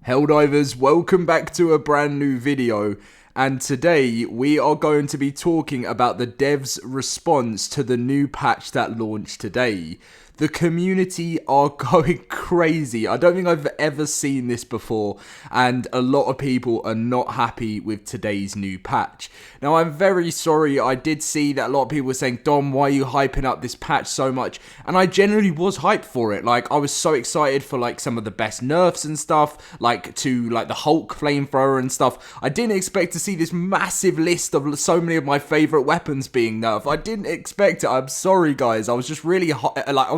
Helldivers, welcome back to a brand new video, and today we are going to be talking about the devs' response to the new patch that launched today. The community are going crazy. I don't think I've ever seen this before, and a lot of people are not happy with today's new patch. Now, I'm very sorry. I did see that a lot of people were saying, Dom, why are you hyping up this patch so much? And I generally was hyped for it. Like, I was so excited for, like, some of the best nerfs and stuff, like, the Hulk flamethrower and stuff. I didn't expect to see this massive list of so many of my favorite weapons being nerfed. I didn't expect it. I'm sorry, guys. I was just really,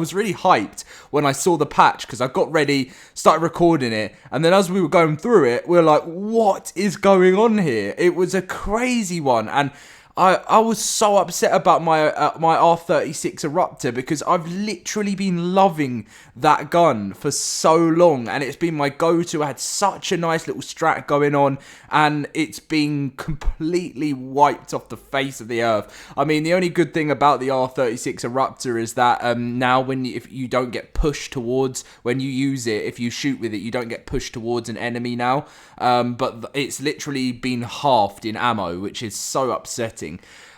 really hyped when I saw the patch because I got ready, started recording it, and then as we were going through it, we were like, what is going on here? It was a crazy one, and I was so upset about my my R36 Eruptor because I've literally been loving that gun for so long, and it's been my go-to. I had such a nice little strat going on, and it's been completely wiped off the face of the earth. I mean, the only good thing about the R36 Eruptor is that now if you don't get pushed towards, when you use it, if you shoot with it, you don't get pushed towards an enemy now. But it's literally been halved in ammo, which is so upsetting.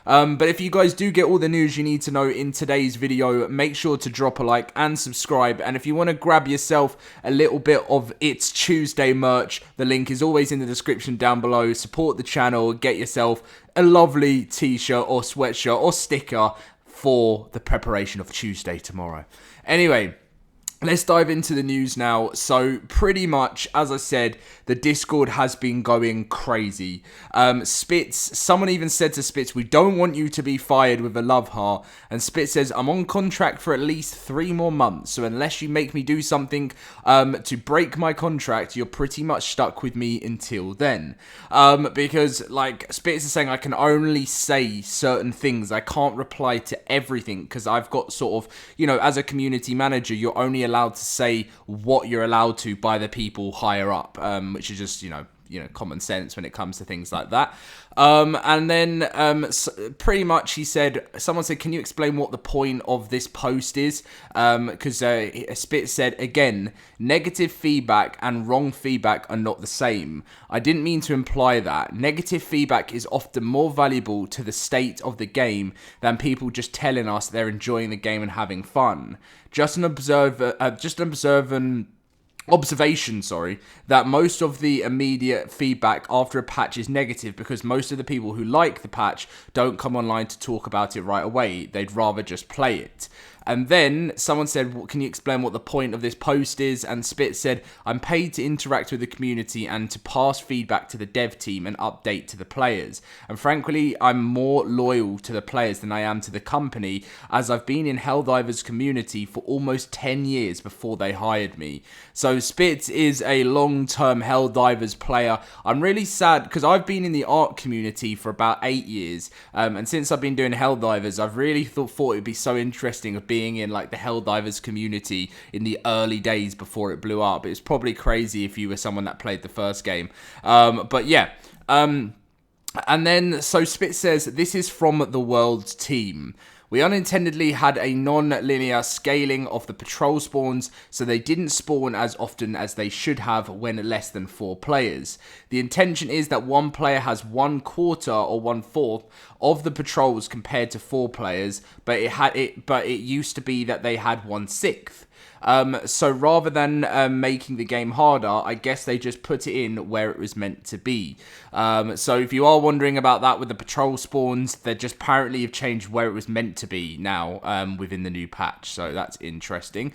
But if you guys do get all the news you need to know in today's video, make sure to drop a like and subscribe. And if you want to grab yourself a little bit of It's Tuesday merch, the link is always in the description down below. Support the channel, get yourself a lovely t-shirt or sweatshirt or sticker for the preparation of Tuesday tomorrow. Anyway, let's dive into the news now. So pretty much, as I said, the Discord has been going crazy. Spitz, someone even said to Spitz, we don't want you to be fired with a love heart. And Spitz says, I'm on contract for at least 3 more months. So unless you make me do something to break my contract, you're pretty much stuck with me until then. Because like Spitz is saying, I can only say certain things. I can't reply to everything because I've got sort of, you know, as a community manager, you're only allowed to say what you're allowed to by the people higher up, which is just, you know, common sense when it comes to things like that. And then pretty much he said, someone said, can you explain what the point of this post is? Because Spitz said, again, negative feedback and wrong feedback are not the same. I didn't mean to imply that. Negative feedback is often more valuable to the state of the game than people just telling us they're enjoying the game and having fun. Just an observation, that most of the immediate feedback after a patch is negative because most of the people who like the patch don't come online to talk about it right away. They'd rather just play it. And then someone said, well, can you explain what the point of this post is? And Spitz said, I'm paid to interact with the community and to pass feedback to the dev team and update to the players. And frankly, I'm more loyal to the players than I am to the company, as I've been in Helldivers community for almost 10 years before they hired me. So Spitz is a long-term Helldivers player. I'm really sad because I've been in the art community for about 8 years. And since I've been doing Helldivers, I've really thought it'd be so interesting of being in like the Helldivers community in the early days before it blew up. It's probably crazy if you were someone that played the first game. But yeah. And then, so Spitz says, this is from the world's team. We unintendedly had a non-linear scaling of the patrol spawns, so they didn't spawn as often as they should have when less than 4 players. The intention is that 1 player has 1/4 or 1/4 of the patrols compared to 4 players, but it used to be that they had 1/6. So rather than making the game harder, I guess they just put it in where it was meant to be. So if you are wondering about that with the patrol spawns, they just apparently have changed where it was meant to be now within the new patch. So that's interesting.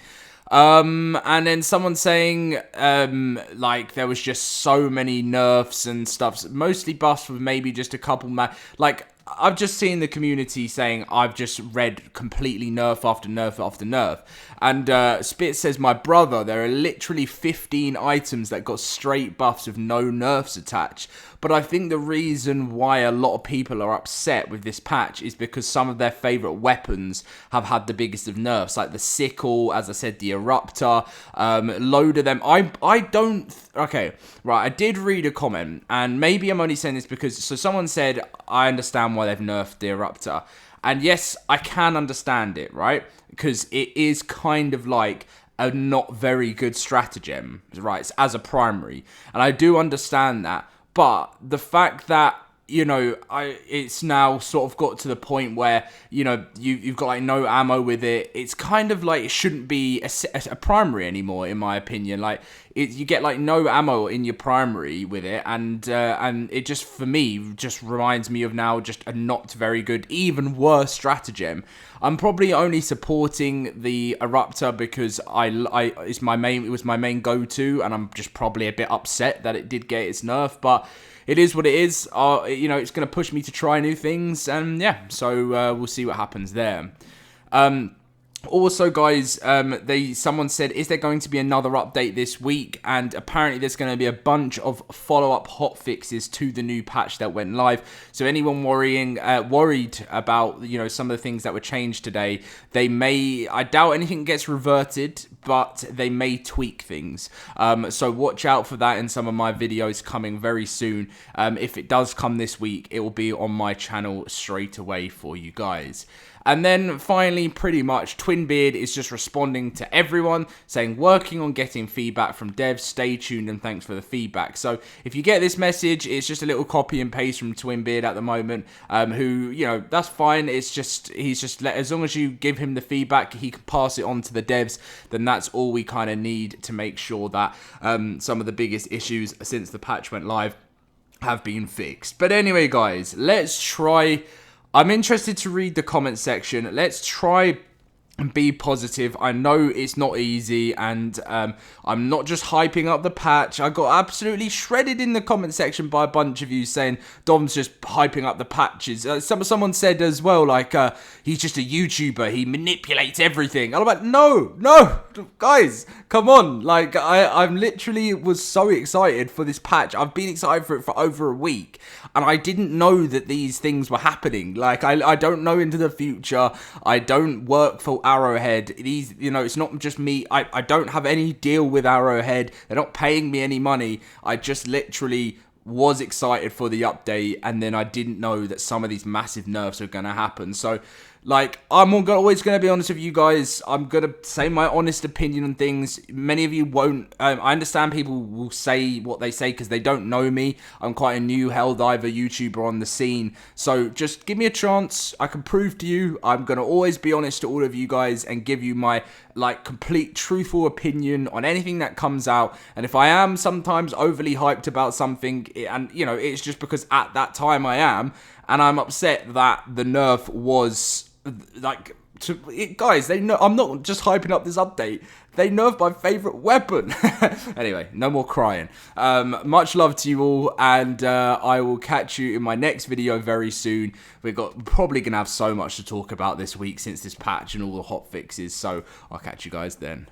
And then someone saying, like, there was just so many nerfs and stuff, mostly buffs with maybe just a couple, like, I've just seen the community saying I've just read completely nerf after nerf after nerf. And Spitz says, my brother, there are literally 15 items that got straight buffs with no nerfs attached. But I think the reason why a lot of people are upset with this patch is because some of their favourite weapons have had the biggest of nerfs, like the sickle, as I said, the Eruptor, load of them. I don't... Okay, right, I did read a comment, and maybe I'm only saying this because... So someone said, I understand why they've nerfed the Eruptor. And yes, I can understand it, right? Because it is kind of like a not very good stratagem, right, as a primary. And I do understand that. But the fact that, you know, it's now sort of got to the point where, you know, you've got like no ammo with it. It's kind of like it shouldn't be a primary anymore, in my opinion. Like you get like no ammo in your primary with it, and it just, for me, just reminds me of now just a not very good, even worse stratagem. I'm probably only supporting the Eruptor because it was my main go-to, and I'm just probably a bit upset that it did get its nerf, but it is what it is. You know, it's going to push me to try new things, and yeah, so we'll see what happens there. Also, guys, someone said, is there going to be another update this week? And apparently there's going to be a bunch of follow-up hotfixes to the new patch that went live. So anyone worried about, you know, some of the things that were changed today, I doubt anything gets reverted, but they may tweak things. So watch out for that in some of my videos coming very soon. If it does come this week, it will be on my channel straight away for you guys. And then finally, pretty much, Twinbeard is just responding to everyone, saying, working on getting feedback from devs, stay tuned and thanks for the feedback. So if you get this message, it's just a little copy and paste from Twinbeard at the moment, who, you know, that's fine. It's just, as long as you give him the feedback, he can pass it on to the devs, then that's all we kind of need to make sure that some of the biggest issues since the patch went live have been fixed. But anyway, guys, let's try. I'm interested to read the comment section. Let's try and be positive. I know it's not easy, and I'm not just hyping up the patch. I got absolutely shredded in the comment section by a bunch of you saying Dom's just hyping up the patches. Someone said as well, like, he's just a YouTuber, he manipulates everything. And I'm like, no, guys, come on. Like, I'm literally was so excited for this patch. I've been excited for it for over a week, and I didn't know that these things were happening. Like, I don't know into the future. I don't work for Arrowhead. These, you know, it's not just me. I don't have any deal with Arrowhead. They're not paying me any money. I just literally was excited for the update, and then I didn't know that some of these massive nerfs are going to happen. So, like, I'm always going to be honest with you guys. I'm going to say my honest opinion on things. Many of you won't. I understand people will say what they say because they don't know me. I'm quite a new Helldiver YouTuber on the scene. So just give me a chance. I can prove to you. I'm going to always be honest to all of you guys and give you my, like, complete truthful opinion on anything that comes out. And if I am sometimes overly hyped about something, and, you know, it's just because at that time I am, and I'm upset that the nerf was, like, guys, they know I'm not just hyping up this update. They nerfed my favorite weapon. Anyway, no more crying. Much love to you all, and I will catch you in my next video very soon. We're probably gonna have so much to talk about this week since this patch and all the hot fixes. So I'll catch you guys then.